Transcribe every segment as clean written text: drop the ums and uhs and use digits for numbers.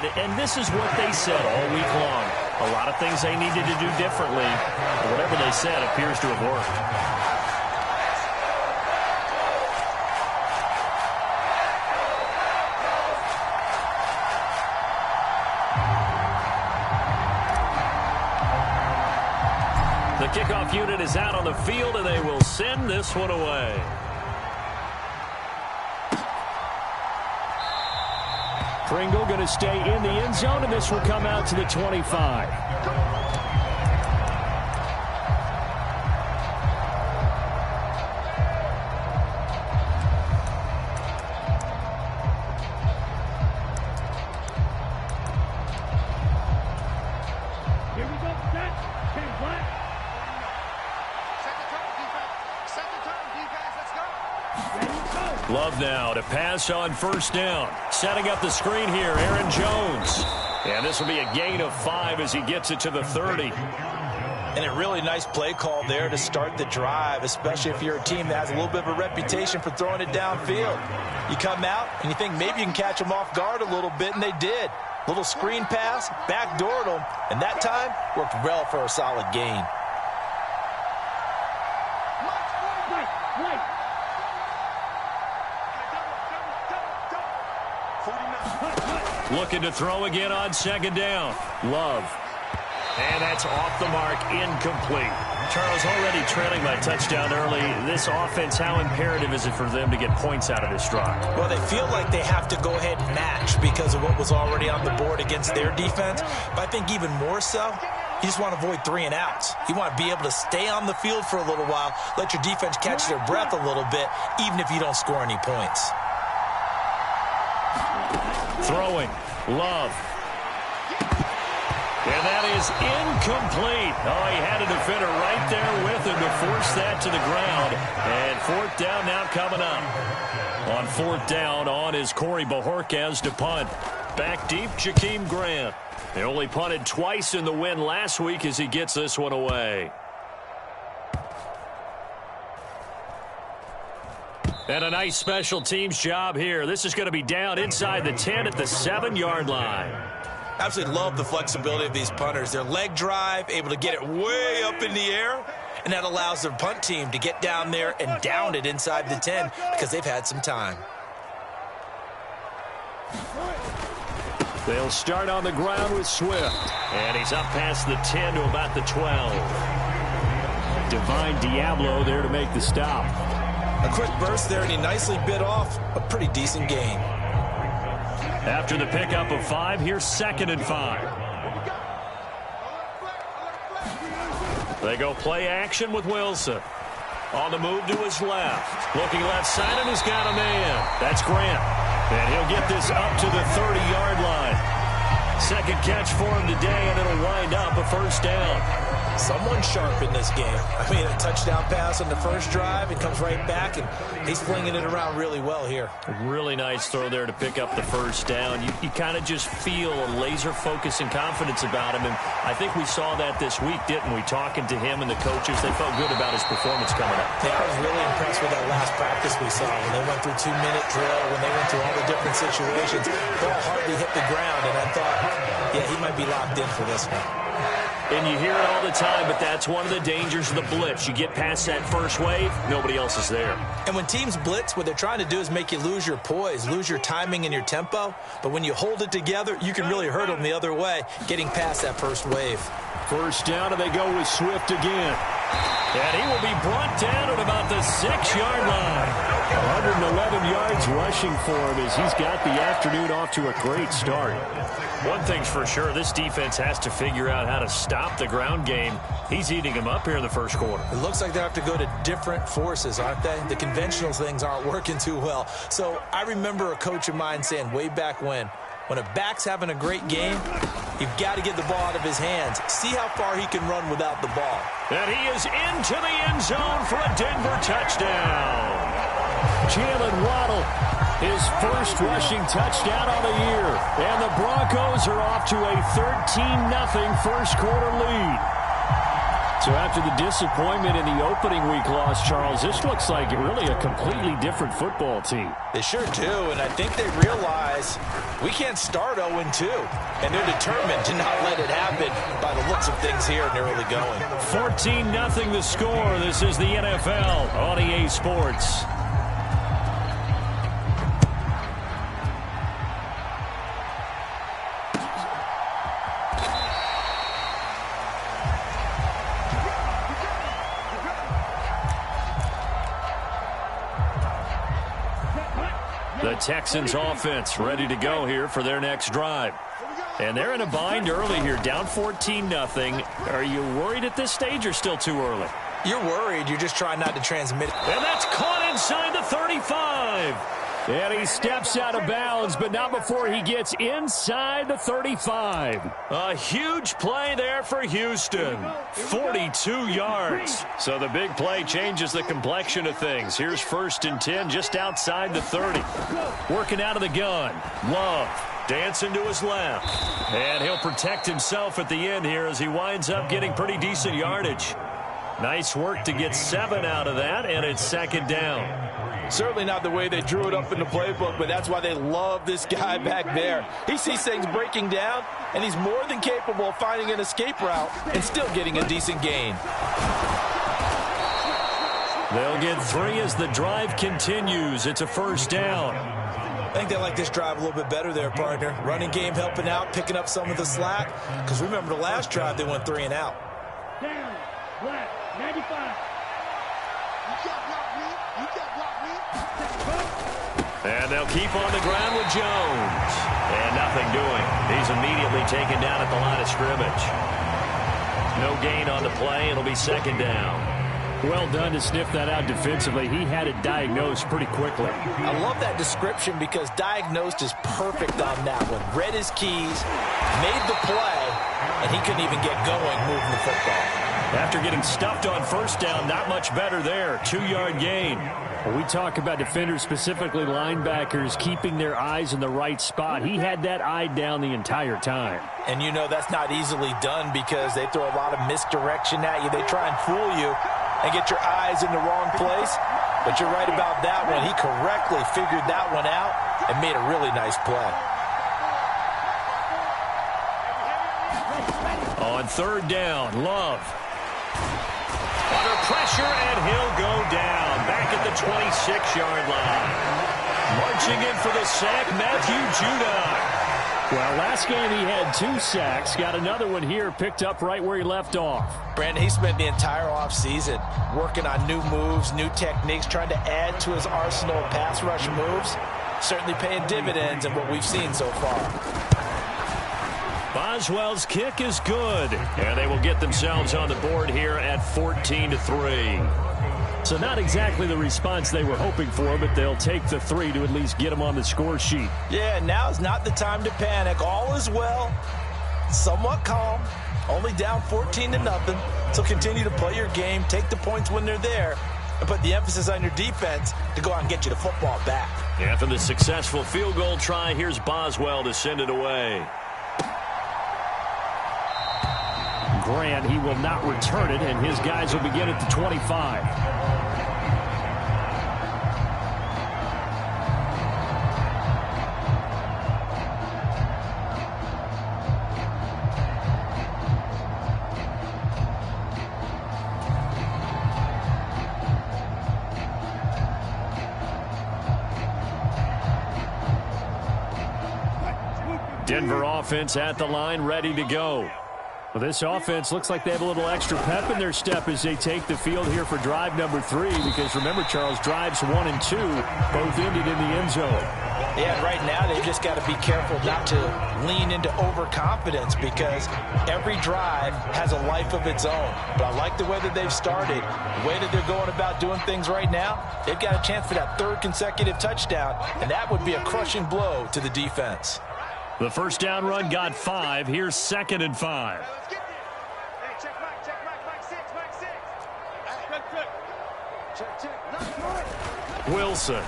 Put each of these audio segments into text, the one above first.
And this is what they said all week long. A lot of things they needed to do differently. But whatever they said appears to have worked. The kickoff unit is out on the field, and they will send this one away. Pringle going to stay in the end zone, and this will come out to the 25. Here we go, set, 10 flat. Set the tone, defense, let's go. Love now to pass on first down. Setting up the screen here, Aaron Jones. And this will be a gain of 5 as he gets it to the 30. And a really nice play call there to start the drive, especially if you're a team that has a little bit of a reputation for throwing it downfield. You come out and you think maybe you can catch them off guard a little bit, and they did. Little screen pass, backdoored them, and that time worked well for a solid gain. Looking to throw again on second down. Love. And that's off the mark, incomplete. Charles, already trailing by touchdown early. This offense, how imperative is it for them to get points out of this drive? Well, they feel like they have to go ahead and match because of what was already on the board against their defense. But I think even more so, you just want to avoid 3 and outs. You want to be able to stay on the field for a little while, let your defense catch their breath a little bit, even if you don't score any points. Throwing. Love. And that is incomplete. Oh, he had a defender right there with him to force that to the ground. And 4th down now coming up. On 4th down on is Corey Bojorquez to punt. Back deep, Jakeem Grant. They only punted twice in the win last week as he gets this one away. And a nice special teams job here. This is going to be down inside the 10 at the 7-yard line. Absolutely love the flexibility of these punters. Their leg drive, able to get it way up in the air, and that allows their punt team to get down there and down it inside the 10 because they've had some time. They'll start on the ground with Swift. And he's up past the 10 to about the 12. Divine Diablo there to make the stop. A quick burst there, and he nicely bit off a pretty decent gain. After the pickup of 5, here's 2nd and 5. They go play action with Wilson. On the move to his left. Looking left side, and he's got a man. That's Grant. And he'll get this up to the 30-yard line. Second catch for him today, and it'll wind up a 1st down. Someone sharp in this game. I mean, a touchdown pass on the first drive and comes right back, and he's flinging it around really well here. A really nice throw there to pick up the 1st down. You kind of just feel a laser focus and confidence about him, and I think we saw that this week, didn't we? Talking to him and the coaches, they felt good about his performance coming up. Yeah, I was really impressed with that last practice we saw when they went through 2-minute drill, when they went through all the different situations. Ball hardly hit the ground, and I thought, yeah, he might be locked in for this one. And you hear it all the time, but that's one of the dangers of the blitz. You get past that first wave, nobody else is there. And when teams blitz, what they're trying to do is make you lose your poise, lose your timing and your tempo. But when you hold it together, you can really hurt them the other way, getting past that first wave. 1st down, and they go with Swift again. And he will be brought down at about the 6-yard line. 111 yards rushing for him as he's got the afternoon off to a great start. One thing's for sure, this defense has to figure out how to stop the ground game. He's eating them up here in the first quarter. It looks like they have to go to different forces, aren't they? The conventional things aren't working too well. So I remember a coach of mine saying way back when a back's having a great game, you've got to get the ball out of his hands. See how far he can run without the ball. And he is into the end zone for a Denver touchdown. Jalen Waddle, his first rushing touchdown on the year. And the Broncos are off to a 13-0 first quarter lead. So after the disappointment in the opening week loss, Charles, this looks like really a completely different football team. They sure do, and I think they realize we can't start 0-2, and they're determined to not let it happen by the looks of things here in the early going. 14-0 the score. This is the NFL on EA Sports. The Texans offense ready to go here for their next drive. And they're in a bind early here, down 14-0. Are you worried at this stage or still too early? You're worried. You're just trying not to transmit it. And that's caught inside the 35. And he steps out of bounds, but not before he gets inside the 35. A huge play there for Houston. 42 yards. So the big play changes the complexion of things. Here's 1st and 10 just outside the 30. Working out of the gun. Love. Dancing to his left. And he'll protect himself at the end here as he winds up getting pretty decent yardage. Nice work to get 7 out of that, and it's 2nd down. Certainly not the way they drew it up in the playbook, but that's why they love this guy back there. He sees things breaking down, and he's more than capable of finding an escape route and still getting a decent gain. They'll get 3 as the drive continues. It's a 1st down. I think they like this drive a little bit better there, partner. Running game helping out, picking up some of the slack. Because remember the last drive, they went 3 and out. Down, black, 95. And they'll keep on the ground with Jones. And nothing doing. He's immediately taken down at the line of scrimmage. No gain on the play. It'll be 2nd down. Well done to sniff that out defensively. He had it diagnosed pretty quickly. I love that description because diagnosed is perfect on that one. Read his keys, made the play, and he couldn't even get going moving the football. After getting stuffed on 1st down, not much better there. 2-yard gain. When we talk about defenders, specifically linebackers, keeping their eyes in the right spot, he had that eye down the entire time. And you know that's not easily done because they throw a lot of misdirection at you. They try and fool you and get your eyes in the wrong place. But you're right about that one. He correctly figured that one out and made a really nice play. On 3rd down, Love. Under pressure, and he'll go down. Back at the 26-yard line. Marching in for the sack, Matthew Judon. Well, last game he had 2 sacks. Got another one here, picked up right where he left off. Brandon, he spent the entire offseason working on new moves, new techniques, trying to add to his arsenal of pass rush moves. Certainly paying dividends in what we've seen so far. Boswell's kick is good, and they will get themselves on the board here at 14-3. So not exactly the response they were hoping for, but they'll take the 3 to at least get them on the score sheet. Yeah, now's not the time to panic. All is well, somewhat calm, only down 14-0. So continue to play your game, take the points when they're there, and put the emphasis on your defense to go out and get you the football back. After the successful field goal try, here's Boswell to send it away. Grant, he will not return it, and his guys will begin at the 25. Denver offense at the line, ready to go. Well, this offense looks like they have a little extra pep in their step as they take the field here for drive number 3, because remember, Charles, drives 1 and 2 both ended in the end zone. Yeah, right now they've just got to be careful not to lean into overconfidence because every drive has a life of its own. But I like the way that they've started, the way that they're going about doing things right now. They've got a chance for that 3rd consecutive touchdown, and that would be a crushing blow to the defense. The 1st down run got 5. Here's 2nd and 5. Wilson.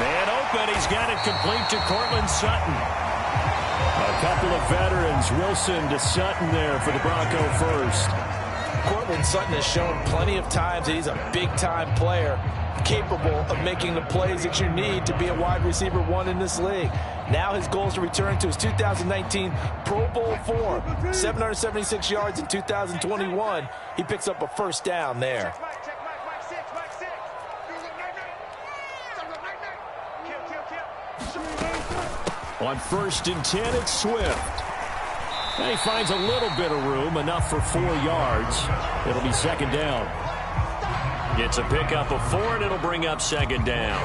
Man open. He's got it complete to Cortland Sutton. A couple of veterans, Wilson to Sutton there for the Bronco first. Cortland Sutton has shown plenty of times that he's a big-time player, capable of making the plays that you need to be a wide receiver one in this league. Now his goal is to return to his 2019 Pro Bowl form. 776 yards in 2021. He picks up a first down there. On 1st and 10, it's Swift. And he finds a little bit of room, enough for 4 yards. It'll be second down. Gets a pickup of 4, and it'll bring up second down.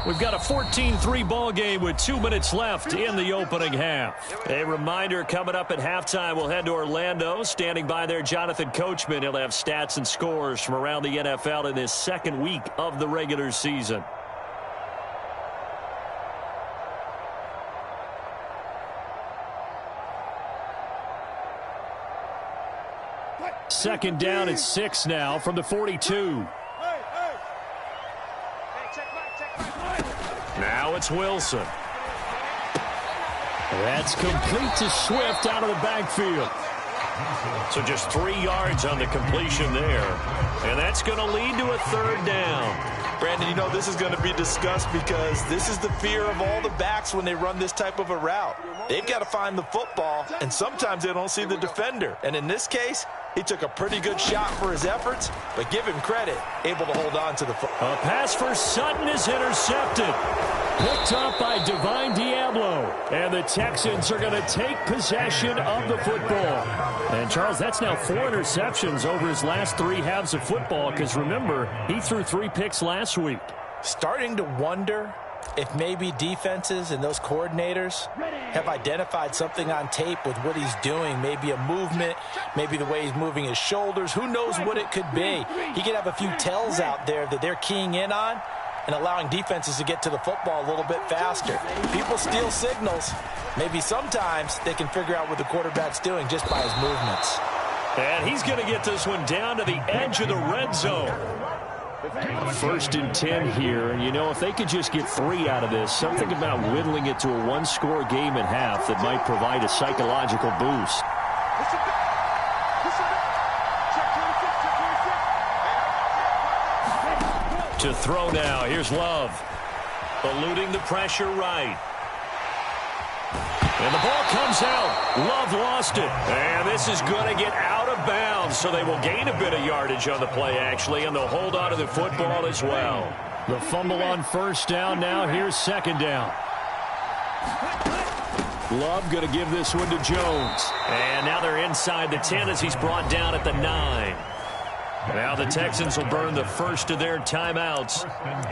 We've got a 14-3 ball game with 2 minutes left in the opening half. A reminder, coming up at halftime, we'll head to Orlando. Standing by there, Jonathan Coachman. He'll have stats and scores from around the NFL in this second week of the regular season. Second down and 6 now from the 42. Now it's Wilson. That's complete to Swift out of the backfield. So just 3 yards on the completion there. And that's going to lead to a third down. Brandon, you know this is going to be discussed because this is the fear of all the backs when they run this type of a route. They've got to find the football, and sometimes they don't see the defender. And in this case, he took a pretty good shot for his efforts, but give him credit, able to hold on to the football. A pass for Sutton is intercepted. Picked up by Divine Diablo. And the Texans are going to take possession of the football. And, Charles, that's now 4 interceptions over his last 3 halves of football because, remember, he threw 3 picks last week. Starting to wonder if maybe defenses and those coordinators have identified something on tape with what he's doing. Maybe a movement, maybe the way he's moving his shoulders. Who knows what it could be? He could have a few tells out there that they're keying in on and allowing defenses to get to the football a little bit faster. People steal signals. Maybe sometimes they can figure out what the quarterback's doing just by his movements. And he's going to get this one down to the edge of the red zone. 1st and 10 here, and you know, if they could just get 3 out of this, something about whittling it to a 1-score game at half that might provide a psychological boost. To throw now, here's Love. Eluding the pressure right. And the ball comes out. Love lost it. And this is going to get out of bounds, so they will gain a bit of yardage on the play, actually, and they'll hold on to the football as well. The fumble on 1st down now. Here's 2nd down. Love going to give this one to Jones. And now they're inside the 10 as he's brought down at the 9. Now the Texans will burn the first of their timeouts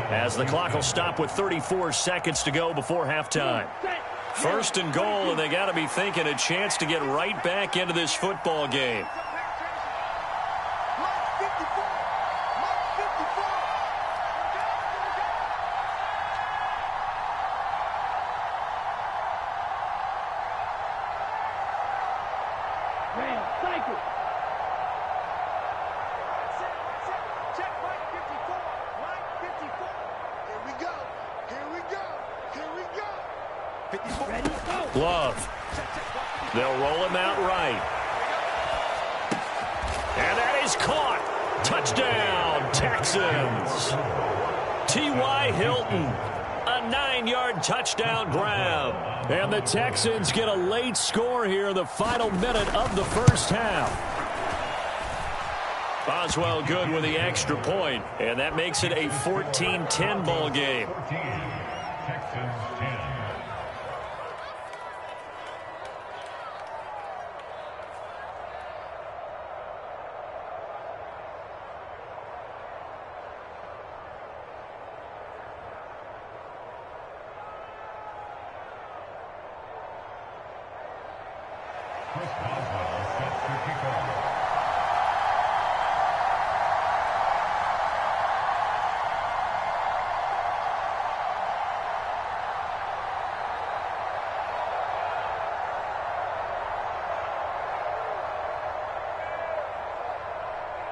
as the clock will stop with 34 seconds to go before halftime. 1st and goal, and they got to be thinking a chance to get right back into this football game. Love. They'll roll him out right. And that is caught. Touchdown, Texans. T.Y. Hilton, a 9-yard touchdown grab. And the Texans get a late score here in the final minute of the first half. Boswell good with the extra point, and that makes it a 14-10 ball game.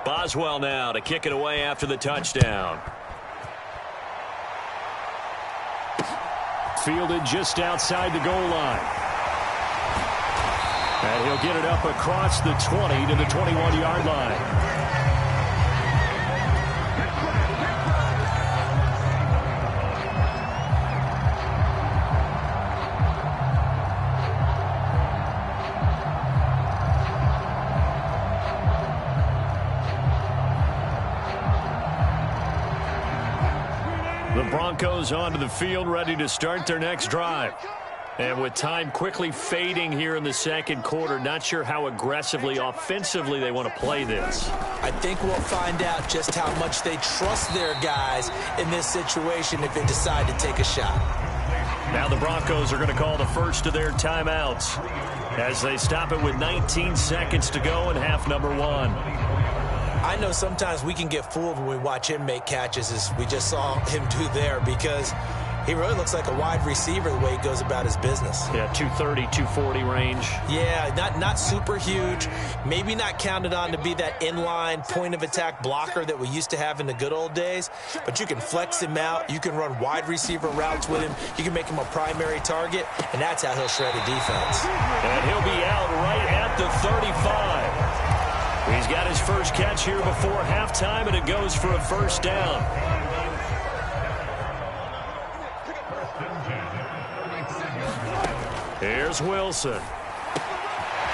Boswell now to kick it away after the touchdown. fielded just outside the goal line. And he'll get it up across the 20 to the 21-yard line. The Broncos onto the field, ready to start their next drive. And with time quickly fading here in the second quarter, not sure how aggressively, offensively they want to play this. I think we'll find out just how much they trust their guys in this situation if they decide to take a shot. Now the Broncos are going to call the first of their timeouts as they stop it with 19 seconds to go in half number one. I know sometimes we can get fooled when we watch him make catches, as we just saw him do there, because he really looks like a wide receiver the way he goes about his business. Yeah, 230, 240 range. Yeah, not super huge. Maybe not counted on to be that inline point-of-attack blocker that we used to have in the good old days. But you can flex him out. You can run wide receiver routes with him. You can make him a primary target, and that's how he'll shred a defense. And he'll be out right at the 35. He's got his first catch here before halftime, and it goes for a first down. Here's Wilson.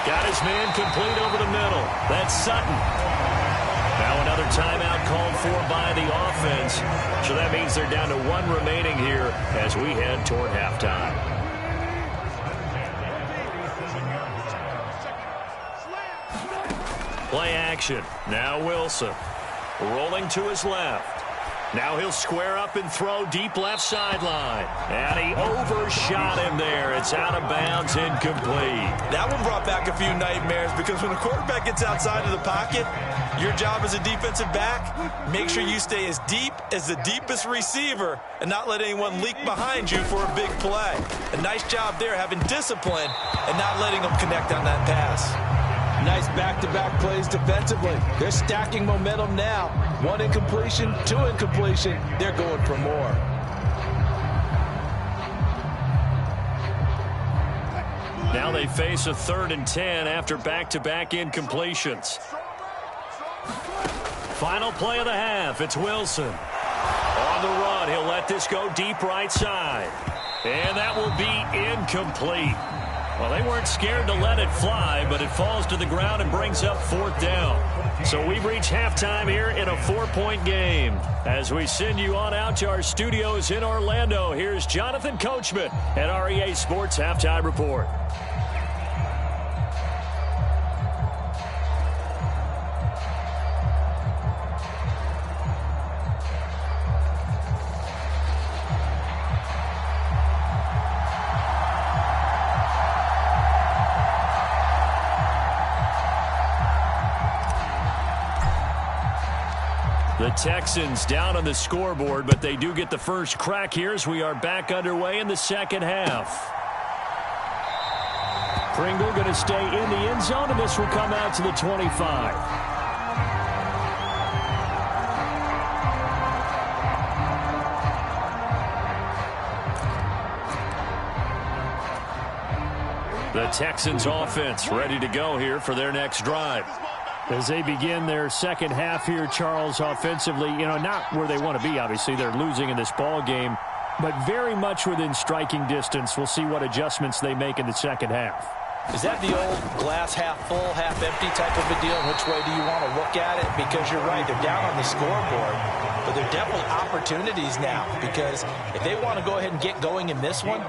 Got his man complete over the middle. That's Sutton. Now another timeout called for by the offense. So that means they're down to one remaining here as we head toward halftime. Play action. Now Wilson. Rolling to his left. Now he'll square up and throw deep left sideline. And he overshot him there. It's out of bounds, incomplete. That one brought back a few nightmares, because when a quarterback gets outside of the pocket, your job as a defensive back, make sure you stay as deep as the deepest receiver and not let anyone leak behind you for a big play. A nice job there, having discipline and not letting them connect on that pass. Nice back-to-back plays defensively. They're stacking momentum now. One incompletion, two incompletion. They're going for more. Now they face a 3rd and 10 after back-to-back incompletions. Final play of the half. It's Wilson. On the run, he'll let this go deep right side. And that will be incomplete. Well, they weren't scared to let it fly, but it falls to the ground and brings up 4th down. So we've reached halftime here in a 4-point game. As we send you on out to our studios in Orlando, here's Jonathan Coachman at REA Sports Halftime Report. The Texans down on the scoreboard, but they do get the first crack here as we are back underway in the second half. Pringle going to stay in the end zone, and this will come out to the 25. The Texans offense ready to go here for their next drive. As they begin their second half here, Charles, offensively, not where they want to be, obviously. They're losing in this ball game, but very much within striking distance. We'll see what adjustments they make in the second half. Is that the old glass half full, half empty type of a deal? Which way do you want to look at it? Because you're right, they're down on the scoreboard, but there are definitely opportunities now, because if they want to go ahead and get going in this one,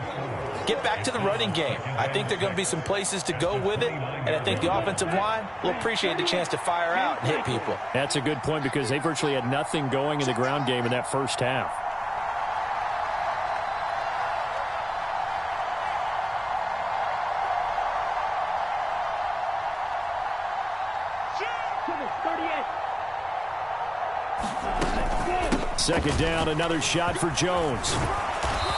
get back to the running game. I think there are going to be some places to go with it, and I think the offensive line will appreciate the chance to fire out and hit people. That's a good point, because they virtually had nothing going in the ground game in that first half. Second down, another shot for Jones.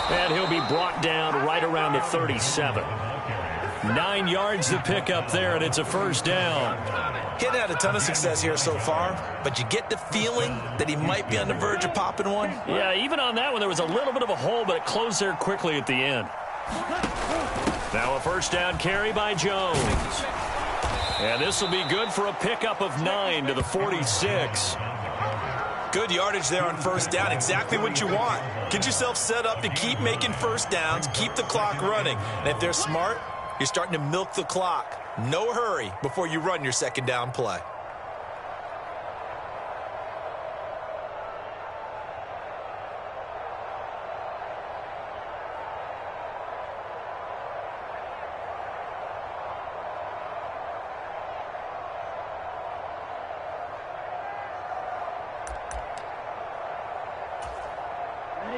And he'll be brought down right around the 37. 9 yards to pick up there, and it's a first down. He hadn't had a ton of success here so far, but you get the feeling that he might be on the verge of popping one. Yeah, even on that one, there was a little bit of a hole, but it closed there quickly at the end. Now a first down carry by Jones. And this will be good for a pickup of 9 to the 46. Good yardage there on first down. Exactly what you want. Get yourself set up to keep making first downs, keep the clock running. And if they're smart, you're starting to milk the clock. No hurry before you run your second down play.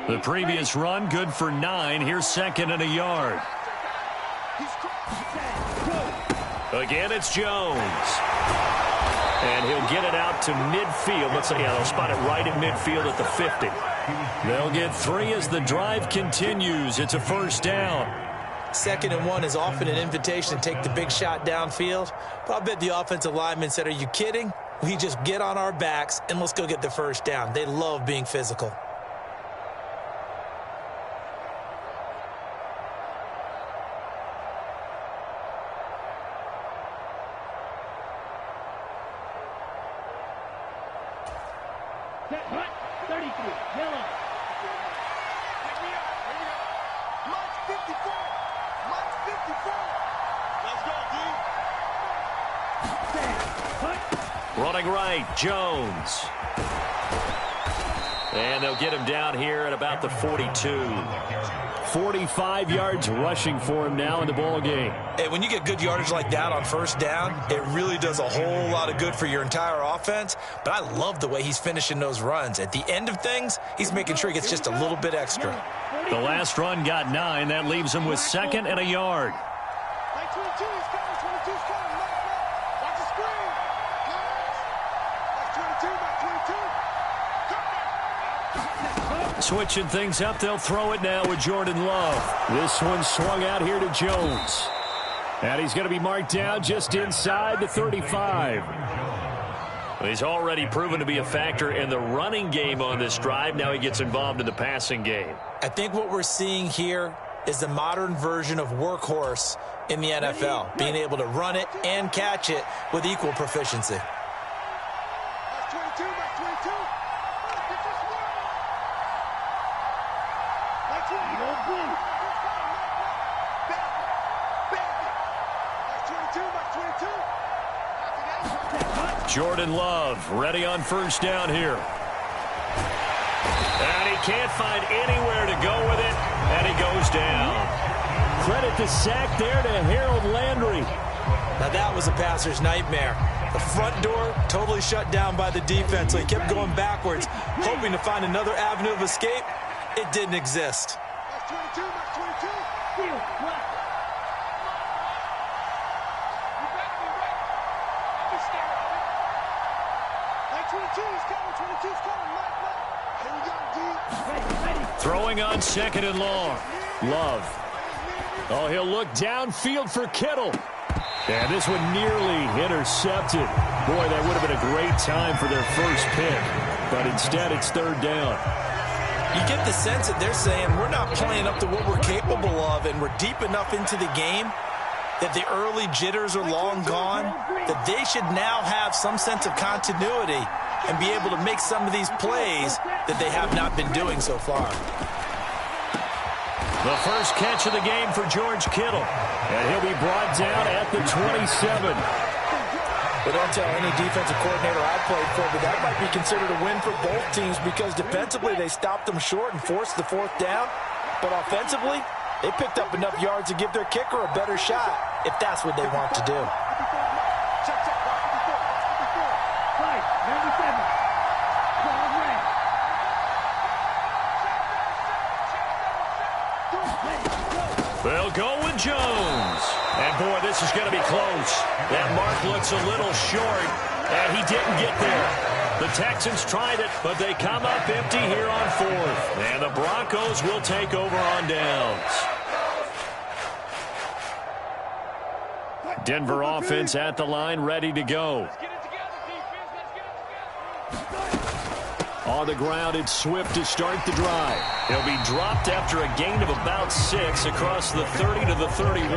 The previous run, good for 9. Here's second and a yard. Again, it's Jones. And he'll get it out to midfield. Let's say, they'll spot it right at midfield at the 50. They'll get 3 as the drive continues. It's a first down. 2nd and 1 is often an invitation to take the big shot downfield. But I bet the offensive lineman said, are you kidding? We just get on our backs and let's go get the first down. They love being physical. Running right, Jones. And they'll get him down here at about the 42. 45 yards rushing for him now in the ball game. Hey, when you get good yardage like that on first down, it really does a whole lot of good for your entire offense. But I love the way he's finishing those runs. At the end of things, he's making sure he gets just a little bit extra. The last run got 9. That leaves him with 2nd and a yard. Switching things up, they'll throw it now with Jordan Love. This one swung out here to Jones. And he's going to be marked down just inside the 35. He's already proven to be a factor in the running game on this drive. Now he gets involved in the passing game. I think what we're seeing here is the modern version of workhorse in the NFL, being able to run it and catch it with equal proficiency. Jordan Love ready on first down here. And he can't find anywhere to go with it, and he goes down. Credit the sack there to Harold Landry. Now that was a passer's nightmare. The front door totally shut down by the defense, so he kept going backwards, hoping to find another avenue of escape. It didn't exist. Throwing on 2nd and long. Love. Oh, he'll look downfield for Kittle. And this one nearly intercepted. Boy, that would have been a great time for their first pick. But instead, it's 3rd down. You get the sense that they're saying we're not playing up to what we're capable of, and we're deep enough into the game that the early jitters are long gone, that they should now have some sense of continuity and be able to make some of these plays that they have not been doing so far. The first catch of the game for George Kittle. And he'll be brought down at the 27. But don't tell any defensive coordinator I played for, but that might be considered a win for both teams because defensively they stopped them short and forced the 4th down. But offensively, they picked up enough yards to give their kicker a better shot if that's what they want to do. They'll go with Jones. And, boy, this is going to be close. That mark looks a little short, and he didn't get there. The Texans tried it, but they come up empty here on 4th. And the Broncos will take over on downs. Denver offense at the line, ready to go. On the ground, it's Swift to start the drive. He'll be dropped after a gain of about 6 across the 30 to the 31.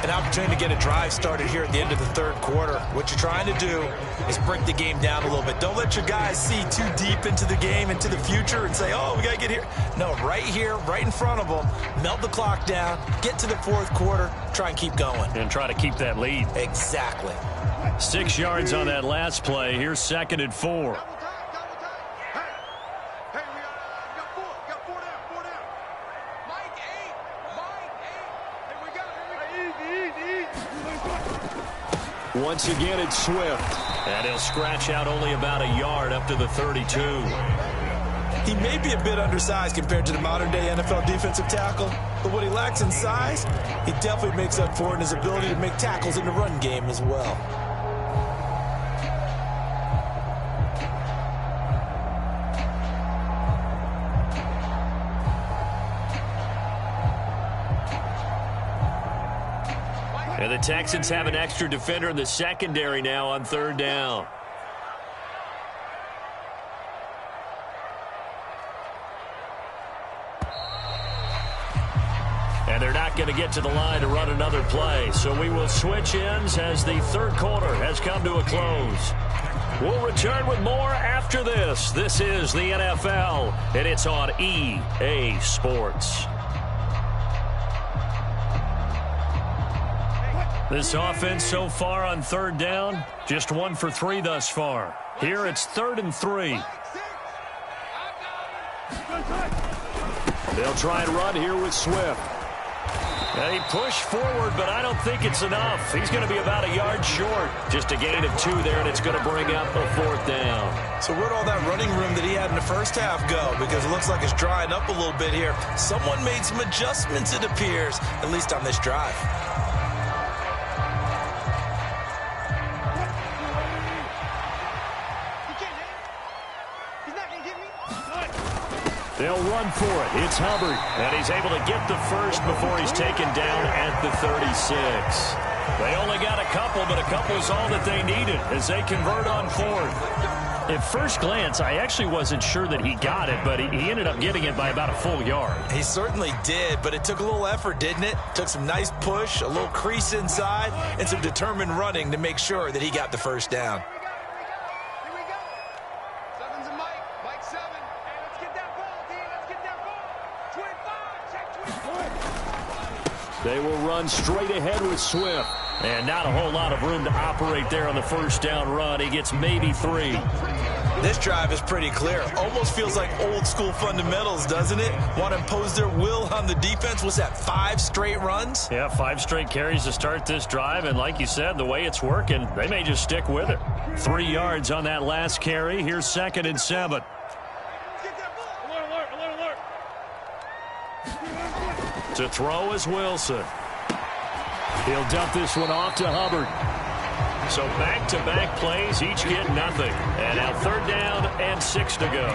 An opportunity to get a drive started here at the end of the third quarter. What you're trying to do is break the game down a little bit. Don't let your guys see too deep into the game, into the future, and say, oh, we got to get here. No, right here, right in front of them, melt the clock down, get to the fourth quarter, try and keep going. And try to keep that lead. Exactly. 6 yards on that last play. Here's 2nd and 4. Once again, it's Swift. And he'll scratch out only about a yard up to the 32. He may be a bit undersized compared to the modern-day NFL defensive tackle, but what he lacks in size, he definitely makes up for in his ability to make tackles in the run game as well. And the Texans have an extra defender in the secondary now on 3rd down. And they're not going to get to the line to run another play. So we will switch ends as the third quarter has come to a close. We'll return with more after this. This is the NFL, and it's on EA Sports. This offense so far on 3rd down, just 1 for 3 thus far. Here it's 3rd and 3. They'll try and run here with Swift. They push forward, but I don't think it's enough. He's going to be about a yard short. Just a gain of 2 there, and it's going to bring up a 4th down. So where'd all that running room that he had in the first half go? Because it looks like it's drying up a little bit here. Someone made some adjustments, it appears, at least on this drive. They'll run for it. It's Hubbard, and he's able to get the first before he's taken down at the 36. They only got a couple, but a couple is all that they needed as they convert on 4th. At first glance, I actually wasn't sure that he got it, but he ended up getting it by about a full yard. He certainly did, but it took a little effort, didn't it? Took some nice push, a little crease inside, and some determined running to make sure that he got the first down. They will run straight ahead with Swift. And not a whole lot of room to operate there on the first down run. He gets maybe 3. This drive is pretty clear. Almost feels like old school fundamentals, doesn't it? Want to impose their will on the defense. Was that 5 straight runs? Yeah, 5 straight carries to start this drive. And like you said, the way it's working, they may just stick with it. 3 yards on that last carry. Here's 2nd and 7. To throw is Wilson. He'll dump this one off to Hubbard. So back-to-back plays, each get nothing. And now 3rd down and 6 to go.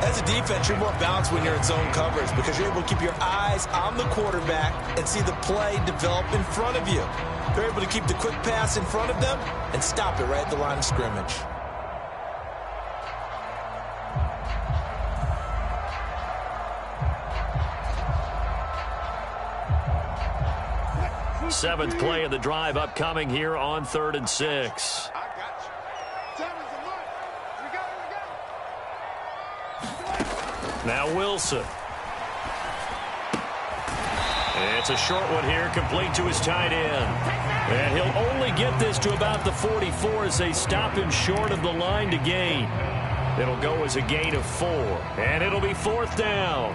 As a defense, you're more balanced when you're in zone coverage because you're able to keep your eyes on the quarterback and see the play develop in front of you. They're able to keep the quick pass in front of them and stop it right at the line of scrimmage. Seventh play of the drive upcoming here on 3rd and 6. Now Wilson. It's a short one here, complete to his tight end. And he'll only get this to about the 44 as they stop him short of the line to gain. It'll go as a gain of 4, and it'll be 4th down.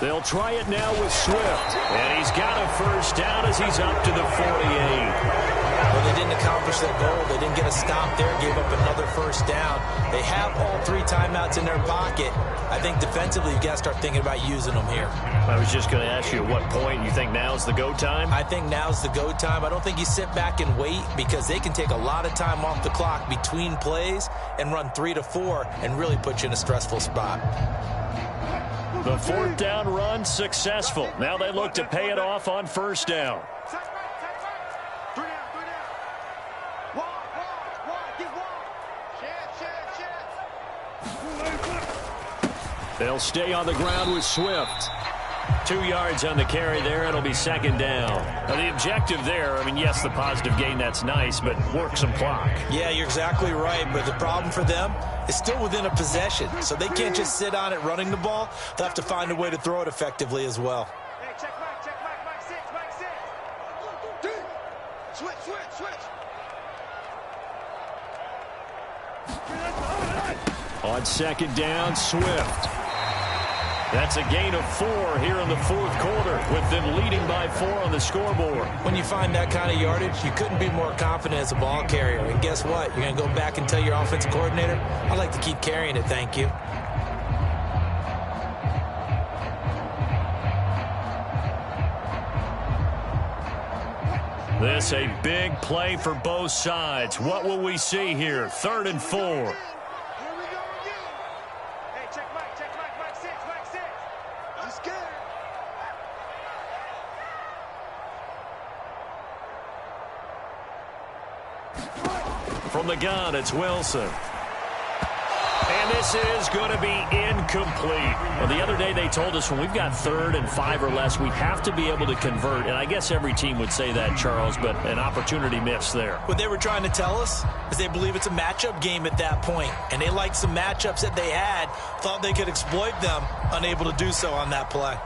They'll try it now with Swift. And he's got a first down as he's up to the 48. Well, they didn't accomplish their goal. They didn't get a stop there, gave up another first down. They have all 3 timeouts in their pocket. I think defensively you've got to start thinking about using them here. I was just going to ask you at what point you think now's the go time? I think now's the go time. I don't think you sit back and wait because they can take a lot of time off the clock between plays and run 3 to 4 and really put you in a stressful spot. The 4th down run successful. Now they look to pay it off on 1st down. They'll stay on the ground with Swift. 2 yards on the carry there. It'll be 2nd down. Now the objective there, I mean, yes, the positive gain, that's nice, but work some clock. Yeah, you're exactly right. But the problem for them is still within a possession. So they can't just sit on it running the ball. They'll have to find a way to throw it effectively as well. Hey, check Mike 6. Switch. On 2nd down, Swift. That's a gain of 4 here in the 4th quarter with them leading by 4 on the scoreboard. When you find that kind of yardage, you couldn't be more confident as a ball carrier. And guess what? You're going to go back and tell your offensive coordinator, I'd like to keep carrying it, thank you. This a big play for both sides. What will we see here? 3rd and 4. From the gun, it's Wilson. And this is going to be incomplete. Well, the other day they told us when we've got 3rd and 5 or less, we have to be able to convert. And I guess every team would say that, Charles, but an opportunity missed there. What they were trying to tell us is they believe it's a matchup game at that point. And they liked some matchups that they had, thought they could exploit them, unable to do so on that play.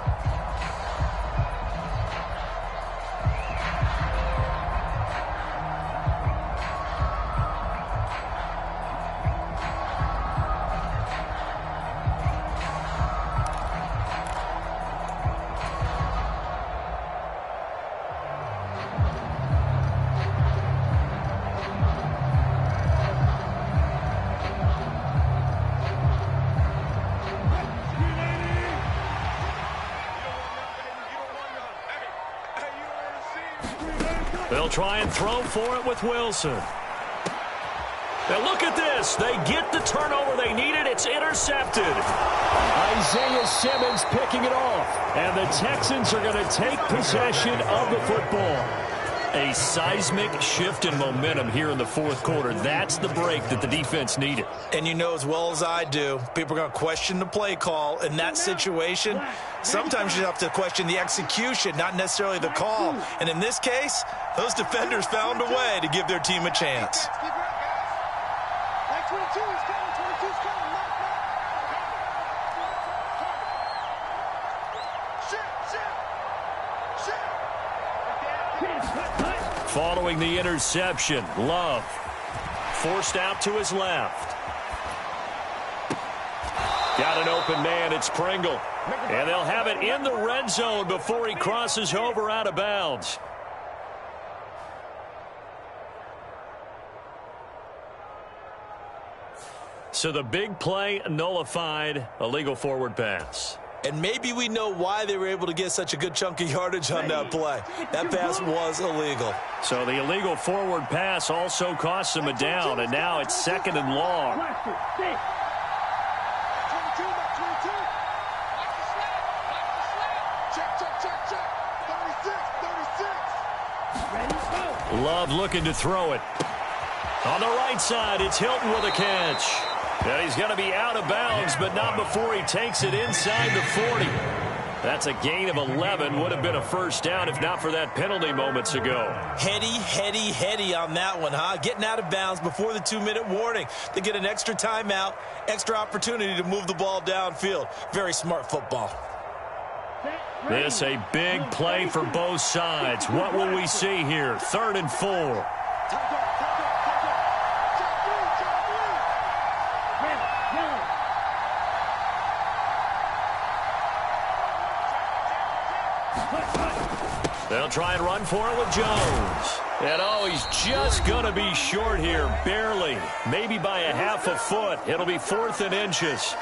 They'll try and throw for it with Wilson. Now look at this. They get the turnover they needed. It's intercepted. Isaiah Simmons picking it off. And the Texans are going to take possession of the football. A seismic shift in momentum here in the 4th quarter. That's the break that the defense needed. And you know as well as I do, people are going to question the play call in that situation. Sometimes you have to question the execution, not necessarily the call. And in this case, those defenders found a way to give their team a chance. Following the interception, Love forced out to his left. Got an open man, it's Pringle. And they'll have it in the red zone before he crosses over out of bounds. So the big play nullified, a legal forward pass. And maybe we know why they were able to get such a good chunk of yardage on that play. That pass was illegal. So the illegal forward pass also cost him a down, and now it's 2nd and long. Love looking to throw it. On the right side, it's Hilton with a catch. And he's going to be out of bounds, but not before he takes it inside the 40. That's a gain of 11. Would have been a first down if not for that penalty moments ago. Heady on that one, huh? Getting out of bounds before the 2-minute warning. They get an extra timeout, extra opportunity to move the ball downfield. Very smart football. This a big play for both sides. What will we see here? 3rd and 4. They'll try and run for it with Jones. And oh, he's just going to be short here, barely. Maybe by a half a foot. It'll be 4th and inches.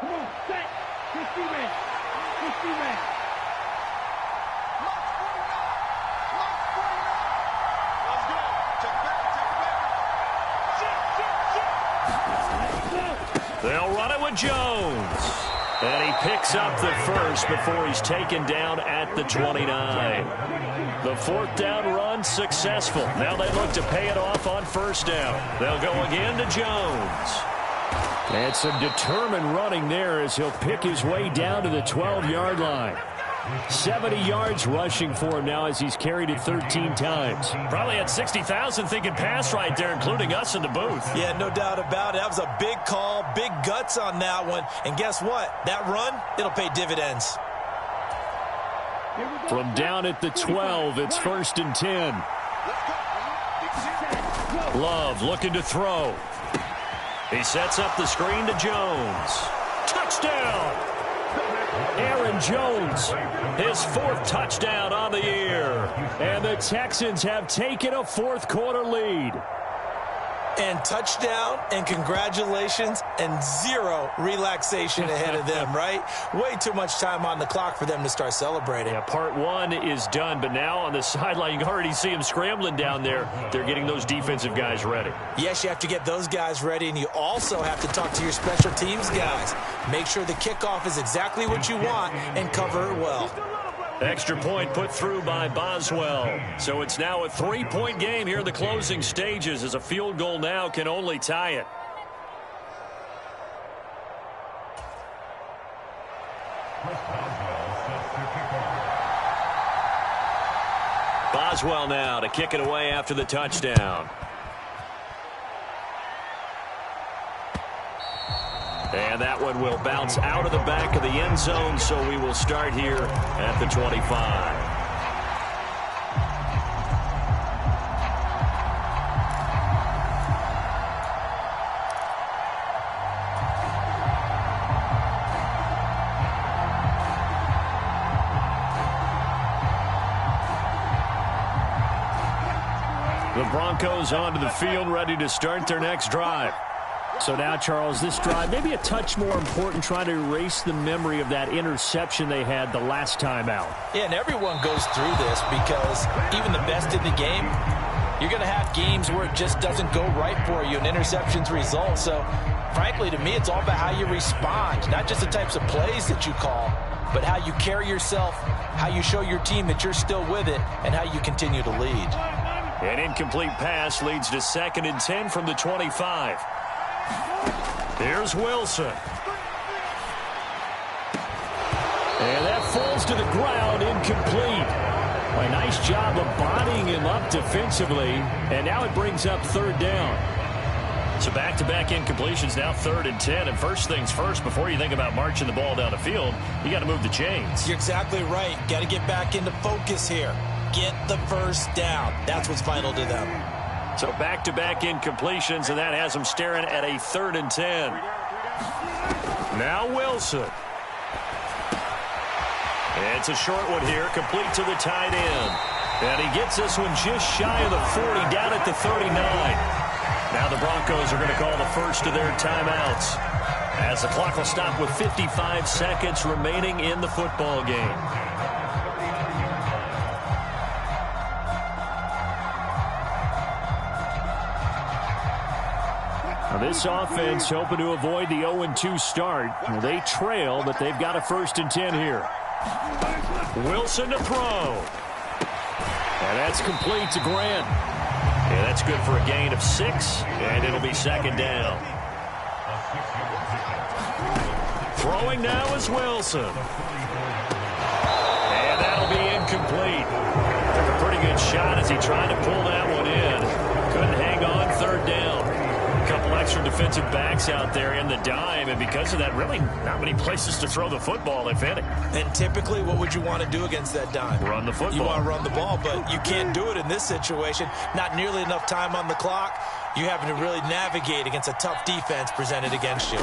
Come on, set. 50 men. 50 men. They'll run it with Jones. And he picks up the first before he's taken down at the 29. The 4th down run successful. Now they look to pay it off on 1st down. They'll go again to Jones. And some determined running there as he'll pick his way down to the 12-yard line. 70 yards rushing for him now as he's carried it 13 times. Probably had 60,000 thinking pass right there, including us in the booth. Yeah, no doubt about it. That was a big call, big guts on that one. And guess what? That run, it'll pay dividends. From down at the 12, it's 1st and 10. Love looking to throw. He sets up the screen to Jones. Touchdown! Aaron Jones, his 4th touchdown on the year. And the Texans have taken a 4th quarter lead. And touchdown and congratulations and 0 relaxation ahead of them, right? Way too much time on the clock for them to start celebrating. Yeah, part 1 is done, but now on the sideline, you can already see them scrambling down there. They're getting those defensive guys ready. Yes, you have to get those guys ready, and you also have to talk to your special teams guys. Make sure the kickoff is exactly what you want and cover it well. Extra point put through by Boswell. So it's now a 3-point game here in the closing stages as a field goal now can only tie it. Boswell now to kick it away after the touchdown. And that one will bounce out of the back of the end zone, so we will start here at the 25. The Broncos onto the field, ready to start their next drive. So now, Charles, this drive maybe a touch more important, trying to erase the memory of that interception they had the last time out. Yeah, and everyone goes through this because even the best in the game, you're going to have games where it just doesn't go right for you and interceptions result. So, frankly, to me, it's all about how you respond, not just the types of plays that you call, but how you carry yourself, how you show your team that you're still with it, and how you continue to lead. An incomplete pass leads to 2nd and 10 from the 25. Here's Wilson. And that falls to the ground, incomplete. A nice job of bodying him up defensively, and now it brings up 3rd down. So back-to-back incompletions, now 3rd and 10. And first things first, before you think about marching the ball down the field, you got to move the chains. You're exactly right. Got to get back into focus here. Get the first down. That's what's vital to them. So back-to-back incompletions, and that has them staring at a 3rd and 10. Now Wilson. It's a short one here, complete to the tight end. And he gets this one just shy of the 40, down at the 39. Now the Broncos are going to call the first of their timeouts, as the clock will stop with 55 seconds remaining in the football game. This offense hoping to avoid the 0-2 start. They trail, but they've got a 1st and 10 here. Wilson to throw. And that's complete to Grant. Yeah, that's good for a gain of 6, and it'll be 2nd down. Throwing now is Wilson. And that'll be incomplete. Took a pretty good shot as he tried to pull that one in. Couldn't hang on, 3rd down. A couple extra defensive backs out there in the dime, and because of that, really not many places to throw the football, if any. And typically, what would you want to do against that dime? Run the football. You want to run the ball, but you can't do it in this situation. Not nearly enough time on the clock. you having to really navigate against a tough defense presented against you.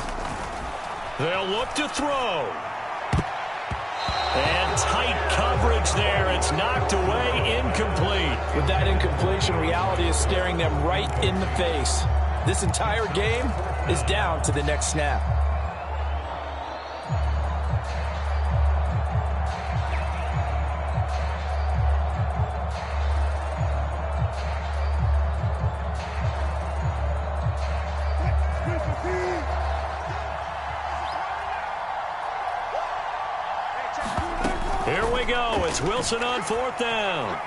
They'll look to throw. And tight coverage there. It's knocked away, incomplete. With that incompletion, reality is staring them right in the face. This entire game is down to the next snap. Here we go. It's Wilson on 4th down.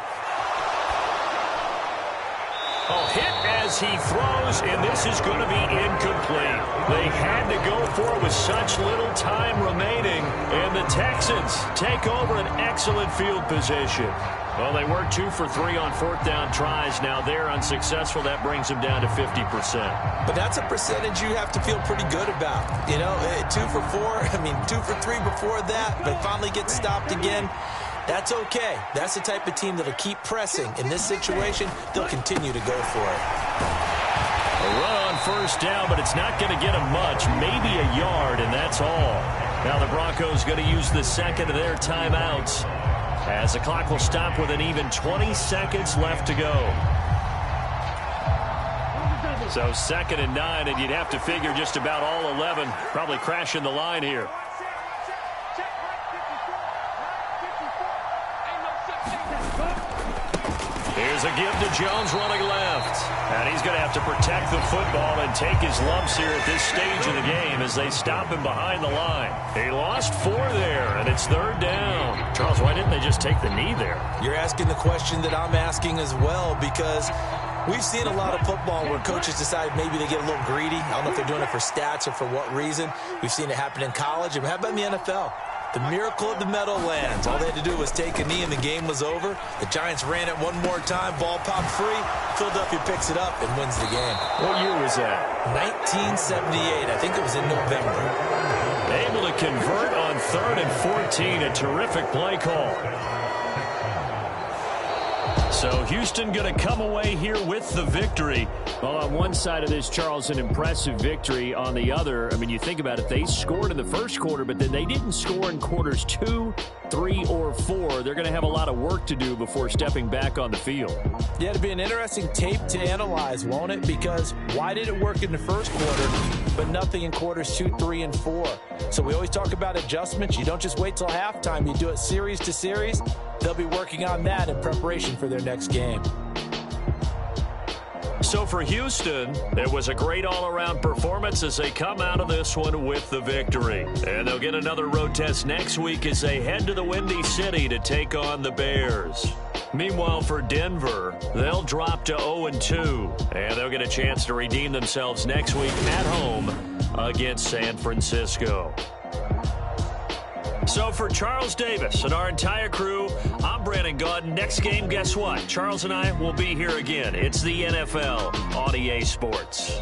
Oh, hit as he throws, and this is going to be incomplete. They had to go for it with such little time remaining, and the Texans take over an excellent field position. Well, they were 2 for 3 on 4th down tries. Now they're unsuccessful. That brings them down to 50%. But that's a percentage you have to feel pretty good about. You know, 2 for 4, 2 for 3 before that, but finally get stopped again. That's okay. That's the type of team that'll keep pressing. In this situation, they'll continue to go for it. A run on 1st down, but it's not going to get them much. Maybe a yard, and that's all. Now the Broncos going to use the second of their timeouts, as the clock will stop with an even 20 seconds left to go. So 2nd and 9, and you'd have to figure just about all 11 probably crashing the line here. Here's a give to Jones running left. And he's going to have to protect the football and take his lumps here at this stage of the game as they stop him behind the line. He lost 4 there, and it's 3rd down. Charles, why didn't they just take the knee there? You're asking the question that I'm asking as well, because we've seen a lot of football where coaches decide maybe they get a little greedy. I don't know if they're doing it for stats or for what reason. We've seen it happen in college. And how about in the NFL? The miracle of the Meadowlands. All they had to do was take a knee and the game was over. The Giants ran it one more time. Ball popped free. Philadelphia picks it up and wins the game. What year was that? 1978. I think it was in November. Able to convert on 3rd and 14. A terrific play call. So Houston going to come away here with the victory. Well, on one side of this, Charles, an impressive victory. On the other, I mean, you think about it, they scored in the first quarter, but then they didn't score in quarters 2, 3, or 4. They're going to have a lot of work to do before stepping back on the field. Yeah, it'll be an interesting tape to analyze, won't it? Because why did it work in the first quarter, but nothing in quarters 2, 3, and 4? So we always talk about adjustments. You don't just wait till halftime. You do it series to series. They'll be working on that in preparation for their next game. So for Houston, it was a great all-around performance as they come out of this one with the victory. And they'll get another road test next week as they head to the Windy City to take on the Bears. Meanwhile, for Denver, they'll drop to 0-2, and they'll get a chance to redeem themselves next week at home against San Francisco. So for Charles Davis and our entire crew, I'm Brandon Gaudin. Next game, guess what? Charles and I will be here again. It's the NFL on EA Sports.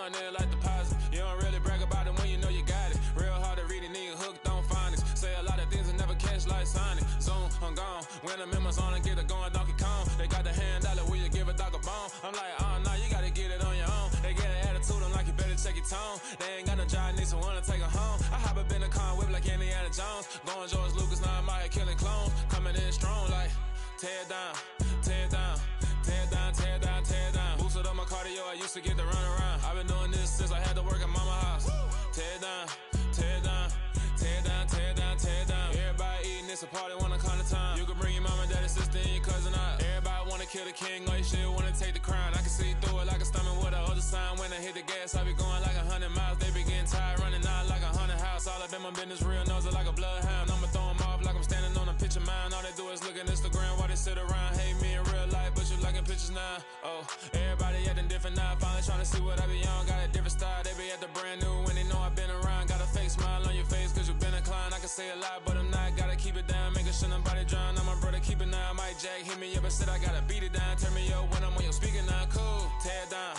going in like deposit. You don't really brag about it when you know you got it. Real hard to read it, nigga hooked on phonics. Say a lot of things and never catch like Sonic. Zoom, I'm gone. When the members on and get it going Donkey Kong. They got the hand dollar, will you give a dog a bone? I'm like, oh no, you gotta get it on your own. They get an attitude, I'm like, you better check your tone. They ain't got no job, need someone to take her home. I hop up in the car and whip like Indiana Jones. Going George Lucas, now I'm out here killing clones. Coming in strong like, tear down, tear down. Tear down, tear down, tear down. Boosted up my cardio, I used to get to run around. I've been doing this since I had to work at mama house. Tear down, tear down, tear down, tear down, tear down. Everybody eating, it's a party, wanna come to time. You can bring your mama, daddy, sister, and your cousin out. Everybody wanna kill the king, like shit, wanna take the crown. I can see through it like a stomach with a other sign. When I hit the gas, I be going like 100 miles. They be getting tired, running out like 100 house. All up in my business, real nose it like a bloodhound. I'ma throw 'em off like I'm standing on a picture mine. All they do is look at Instagram while they sit around. Hate me in real life, but you liking pictures now. Oh, everybody acting different now. Finally trying to see what I be on. Got a different style, they be at the brand new when they know I've been around. Got a fake smile on your face cause you been inclined. I can say a lot, but I'm not. Gotta keep it down, making sure nobody drown. I'm my brother, keep it now. Mike Jack hit me up and said I gotta beat it down. Turn me up when I'm on your speaker now. Cool, tear down,